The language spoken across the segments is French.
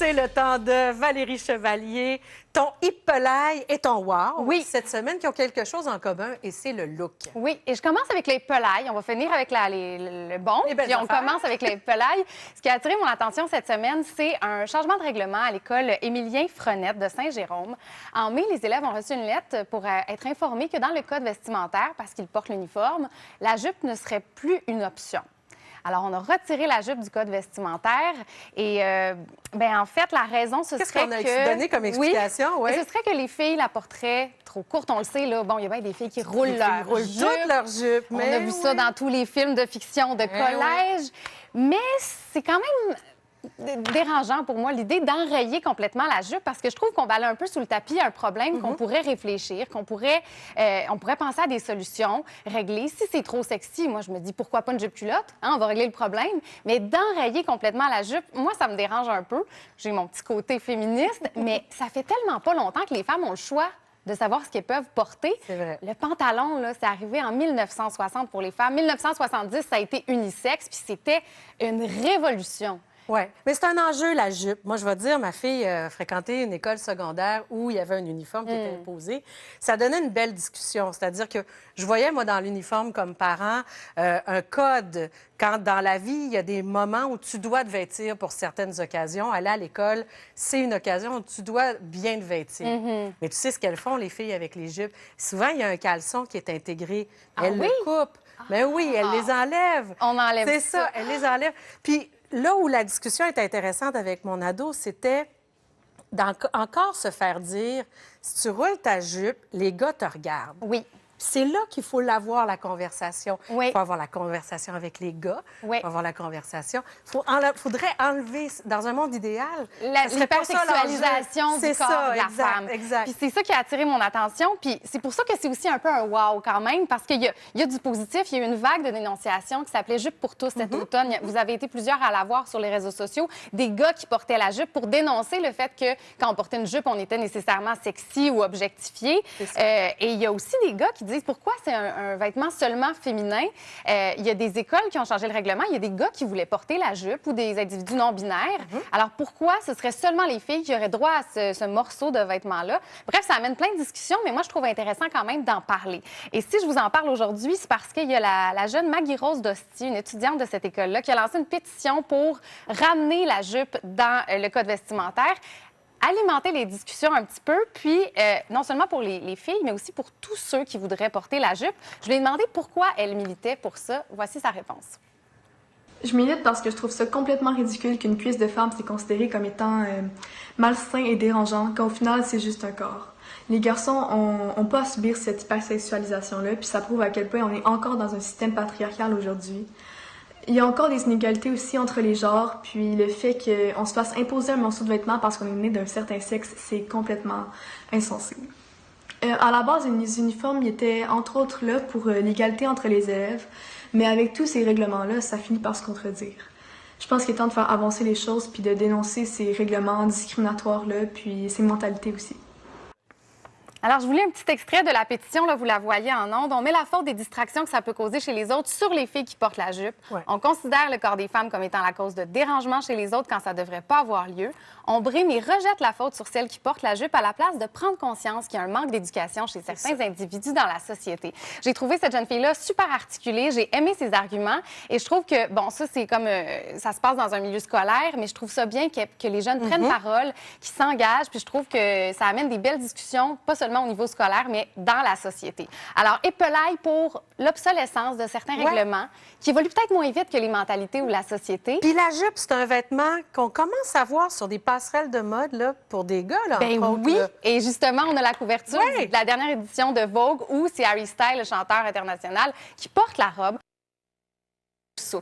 C'est le temps de Valérie Chevalier. Ton hippelail et ton wow, oui, cette semaine, qui ont quelque chose en commun, et c'est le look. Oui, et je commence avec le hippelail. On va finir avec le bon, puis on commence avec le hippelail. Ce qui a attiré mon attention cette semaine, c'est un changement de règlement à l'école Émilien Frenette de Saint-Jérôme. En mai, les élèves ont reçu une lettre pour être informés que dans le code vestimentaire, parce qu'ils portent l'uniforme, la jupe ne serait plus une option. Alors, on a retiré la jupe du code vestimentaire et, en fait, la raison, ce serait que... Qu'est-ce qu'on a donné comme explication? Oui, ce serait que les filles la porteraient trop courte. On le sait, là, bon, il y a bien des filles qui roulent toute leur jupe. On a vu ça dans tous les films de fiction de collège. Mais c'est quand même dérangeant pour moi, l'idée d'enrayer complètement la jupe, parce que je trouve qu'on va aller un peu sous le tapis un problème qu'on pourrait réfléchir, on pourrait penser à des solutions, régler. Si c'est trop sexy, moi, je me dis, pourquoi pas une jupe culotte? Hein, on va régler le problème. Mais d'enrayer complètement la jupe, moi, ça me dérange un peu. J'ai mon petit côté féministe, mais ça fait tellement pas longtemps que les femmes ont le choix de savoir ce qu'elles peuvent porter. C'est vrai. Le pantalon, là, c'est arrivé en 1960 pour les femmes. 1970, ça a été unisexe, puis c'était une révolution. Oui, mais c'est un enjeu, la jupe. Moi, je vais te dire, ma fille fréquentait une école secondaire où il y avait un uniforme qui était imposé. Ça donnait une belle discussion. C'est-à-dire que je voyais, moi, dans l'uniforme, comme parent, un code. Quand dans la vie, il y a des moments où tu dois te vêtir pour certaines occasions. Aller à l'école, c'est une occasion où tu dois bien te vêtir. Mais tu sais ce qu'elles font, les filles, avec les jupes? Souvent, il y a un caleçon qui est intégré. Elles le coupent. Mais oui, elles les enlèvent. On enlève ça. C'est ça, elles les enlèvent. Puis là où la discussion est intéressante avec mon ado, c'était encore se faire dire, si tu roules ta jupe, les gars te regardent. Oui. C'est là qu'il faut l'avoir, la conversation. Oui. Il faut avoir la conversation avec les gars. Oui. Il faut avoir la conversation. Faudrait enlever, dans un monde idéal, l'hypersexualisation du corps de la femme. Exact. Puis c'est ça qui a attiré mon attention. Puis c'est pour ça que c'est aussi un peu un wow quand même, parce qu'il y a du positif. Il y a eu une vague de dénonciation qui s'appelait Jupe pour tous cet automne. Vous avez été plusieurs à la voir sur les réseaux sociaux. Des gars qui portaient la jupe pour dénoncer le fait que quand on portait une jupe, on était nécessairement sexy ou objectifié. Et il y a aussi des gars qui disent pourquoi c'est un vêtement seulement féminin. Il y a des écoles qui ont changé le règlement. Il y a des gars qui voulaient porter la jupe ou des individus non-binaires. Alors pourquoi ce serait seulement les filles qui auraient droit à ce morceau de vêtement-là? Bref, ça amène plein de discussions, mais moi, je trouve intéressant quand même d'en parler. Et si je vous en parle aujourd'hui, c'est parce qu'il y a la jeune Maggie-Rose Dosti, une étudiante de cette école-là, qui a lancé une pétition pour ramener la jupe dans le code vestimentaire, alimenter les discussions un petit peu, puis non seulement pour les filles, mais aussi pour tous ceux qui voudraient porter la jupe. Je lui ai demandé pourquoi elle militait pour ça. Voici sa réponse. Je milite parce que je trouve ça complètement ridicule qu'une cuisse de femme soit considérée comme étant malsain et dérangeant, quand au final, c'est juste un corps. Les garçons n'ont pas à subir cette hypersexualisation-là, puis ça prouve à quel point on est encore dans un système patriarcal aujourd'hui. Il y a encore des inégalités aussi entre les genres, puis le fait qu'on se fasse imposer un morceau de vêtement parce qu'on est né d'un certain sexe, c'est complètement insensé. À la base, les uniformes étaient entre autres là pour l'égalité entre les élèves, mais avec tous ces règlements-là, ça finit par se contredire. Je pense qu'il est temps de faire avancer les choses puis de dénoncer ces règlements discriminatoires-là, puis ces mentalités aussi. Alors, je vous lis un petit extrait de la pétition, là, vous la voyez en ondes. On met la faute des distractions que ça peut causer chez les autres sur les filles qui portent la jupe. Ouais. On considère le corps des femmes comme étant la cause de dérangement chez les autres quand ça ne devrait pas avoir lieu. On brime et rejette la faute sur celles qui portent la jupe à la place de prendre conscience qu'il y a un manque d'éducation chez certains individus dans la société. J'ai trouvé cette jeune fille-là super articulée. J'ai aimé ses arguments et je trouve que, bon, ça, c'est comme... ça se passe dans un milieu scolaire, mais je trouve ça bien que les jeunes prennent parole, qu'ils s'engagent, puis je trouve que ça amène des belles discussions, pas seulement au niveau scolaire, mais dans la société. Alors, hippelail pour l'obsolescence de certains règlements qui évoluent peut-être moins vite que les mentalités ou la société. Puis la jupe, c'est un vêtement qu'on commence à voir sur des passerelles de mode là, pour des gars. Là, ben entre oui, autres, là. Et justement, on a la couverture de la dernière édition de Vogue où c'est Harry Styles, le chanteur international, qui porte la robe.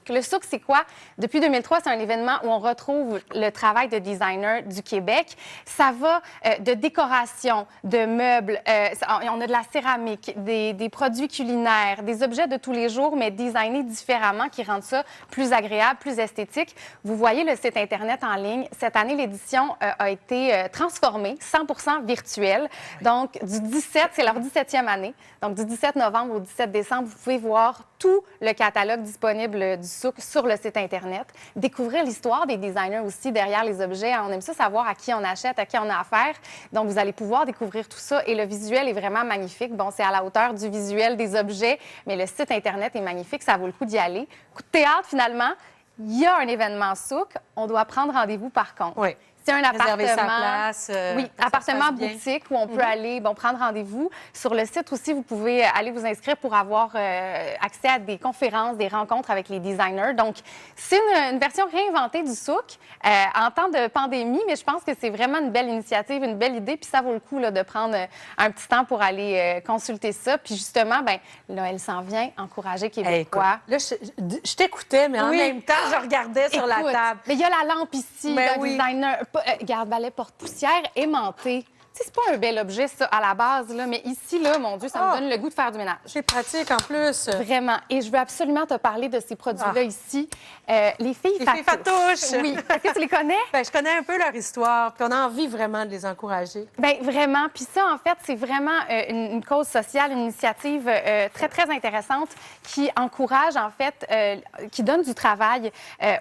Le souk, c'est quoi? Depuis 2003, c'est un événement où on retrouve le travail de designers du Québec. Ça va de décoration, de meubles, on a de la céramique, des produits culinaires, des objets de tous les jours, mais designés différemment, qui rendent ça plus agréable, plus esthétique. Vous voyez le site Internet en ligne. Cette année, l'édition a été transformée, 100% virtuelle. Donc, c'est leur 17e année. Donc, du 17 novembre au 17 décembre, vous pouvez voir tout le catalogue disponible du souk sur le site Internet. Découvrir l'histoire des designers aussi derrière les objets. On aime ça savoir à qui on achète, à qui on a affaire. Donc, vous allez pouvoir découvrir tout ça. Et le visuel est vraiment magnifique. Bon, c'est à la hauteur du visuel des objets, mais le site Internet est magnifique. Ça vaut le coup d'y aller. Coup de théâtre, finalement. Il y a un événement souk. On doit prendre rendez-vous, par contre. Oui. C'est un Réserver appartement, sa place, oui, ça se appartement passe bien. boutique où on peut aller prendre rendez-vous. Sur le site aussi, vous pouvez aller vous inscrire pour avoir accès à des conférences, des rencontres avec les designers. Donc, c'est une version réinventée du souk en temps de pandémie, mais je pense que c'est vraiment une belle initiative, une belle idée. Puis ça vaut le coup là, de prendre un petit temps pour aller consulter ça. Puis justement, ben Noël s'en vient, encourager Québécois. Là, je t'écoutais, mais en Oui. même temps, je regardais sur la Écoute, table. mais il y a la lampe ici, Ben le oui. designer, garde-balai porte-poussière aimanté. Tu sais, c'est pas un bel objet, ça, à la base, là, mais ici, là, mon Dieu, ça me donne le goût de faire du ménage. C'est pratique en plus. Vraiment. Et je veux absolument te parler de ces produits-là ici. Les filles Les filles Fatouches. Oui. Est-ce que tu les connais? Ben, je connais un peu leur histoire, puis on a envie vraiment de les encourager. Bien, vraiment. Puis ça, en fait, c'est vraiment une cause sociale, une initiative très, très intéressante qui encourage, en fait, qui donne du travail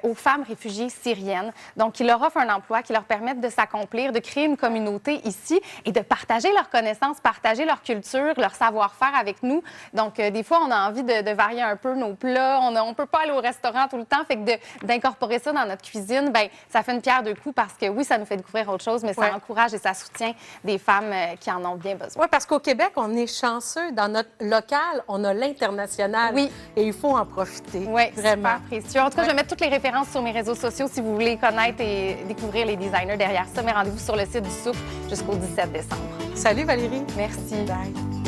aux femmes réfugiées syriennes. Donc, qui leur offre un emploi, qui leur permettent de s'accomplir, de créer une communauté ici et de partager leurs connaissances, partager leur culture, leur savoir-faire avec nous. Donc, des fois, on a envie de varier un peu nos plats. On ne peut pas aller au restaurant tout le temps. Fait que d'incorporer ça dans notre cuisine, bien, ça fait une pierre deux coups parce que, oui, ça nous fait découvrir autre chose, mais ça encourage et ça soutient des femmes qui en ont bien besoin. Oui, parce qu'au Québec, on est chanceux. Dans notre local, on a l'international. Oui. Et il faut en profiter. Oui, vraiment. super précieux. En tout cas, je vais mettre toutes les références sur mes réseaux sociaux si vous voulez connaître et découvrir les designers derrière ça. Mais rendez-vous sur le site du souk jusqu'au 17 décembre. Salut Valérie. Merci. Bye.